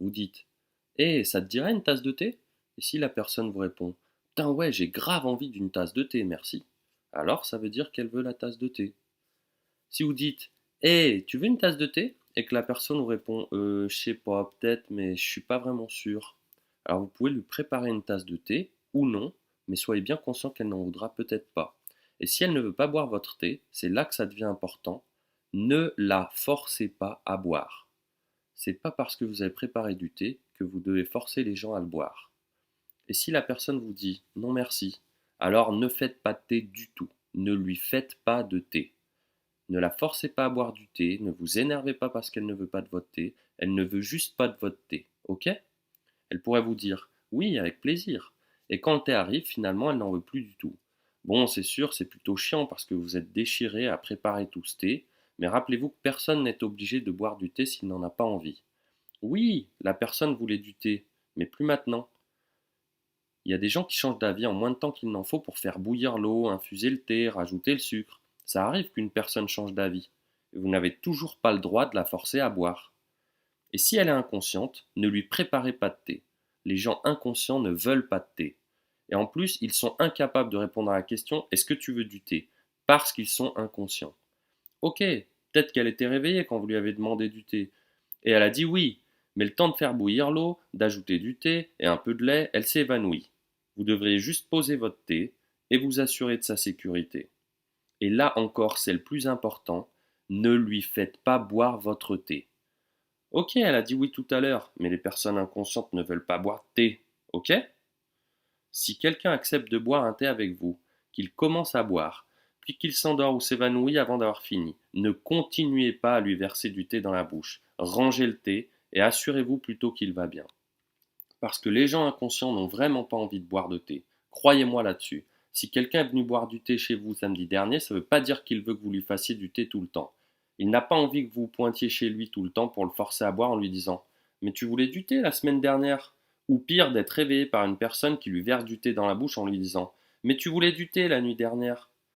Vous dites: «Eh, ça te dirait une tasse de thé?» Et si la personne vous répond: «Putain ouais, j'ai grave envie d'une tasse de thé, merci», alors ça veut dire qu'elle veut la tasse de thé. Si vous dites: «Eh, tu veux une tasse de thé?» et que la personne vous répond: je sais pas, peut-être, mais je suis pas vraiment sûr», alors vous pouvez lui préparer une tasse de thé ou non, mais soyez bien conscient qu'elle n'en voudra peut-être pas. Et si elle ne veut pas boire votre thé, c'est là que ça devient important, ne la forcez pas à boire. C'est pas parce que vous avez préparé du thé que vous devez forcer les gens à le boire. Et si la personne vous dit: «Non merci», alors ne faites pas de thé du tout. Ne lui faites pas de thé. Ne la forcez pas à boire du thé, ne vous énervez pas parce qu'elle ne veut pas de votre thé, elle ne veut juste pas de votre thé, ok? Elle pourrait vous dire: «Oui, avec plaisir». Et quand le thé arrive, finalement, elle n'en veut plus du tout. Bon, c'est sûr, c'est plutôt chiant parce que vous êtes déchiré à préparer tout ce thé, mais rappelez-vous que personne n'est obligé de boire du thé s'il n'en a pas envie. Oui, la personne voulait du thé, mais plus maintenant. Il y a des gens qui changent d'avis en moins de temps qu'il n'en faut pour faire bouillir l'eau, infuser le thé, rajouter le sucre. Ça arrive qu'une personne change d'avis. Et vous n'avez toujours pas le droit de la forcer à boire. Et si elle est inconsciente, ne lui préparez pas de thé. Les gens inconscients ne veulent pas de thé. Et en plus, ils sont incapables de répondre à la question: est-ce que tu veux du thé? Parce qu'ils sont inconscients. Ok, peut-être qu'elle était réveillée quand vous lui avez demandé du thé. Et elle a dit oui, mais le temps de faire bouillir l'eau, d'ajouter du thé et un peu de lait, elle s'est évanouie. Vous devriez juste poser votre thé et vous assurer de sa sécurité. Et là encore, c'est le plus important, ne lui faites pas boire votre thé. Ok, elle a dit oui tout à l'heure, mais les personnes inconscientes ne veulent pas boire de thé. Ok? Si quelqu'un accepte de boire un thé avec vous, qu'il commence à boire, puis qu'il s'endort ou s'évanouit avant d'avoir fini, ne continuez pas à lui verser du thé dans la bouche. Rangez le thé et assurez-vous plutôt qu'il va bien. Parce que les gens inconscients n'ont vraiment pas envie de boire de thé. Croyez-moi là-dessus. Si quelqu'un est venu boire du thé chez vous samedi dernier, ça ne veut pas dire qu'il veut que vous lui fassiez du thé tout le temps. Il n'a pas envie que vous pointiez chez lui tout le temps pour le forcer à boire en lui disant: «Mais tu voulais du thé la semaine dernière?» Ou pire, d'être réveillé par une personne qui lui verse du thé dans la bouche en lui disant: «Mais tu voulais du thé la nuit dernière?»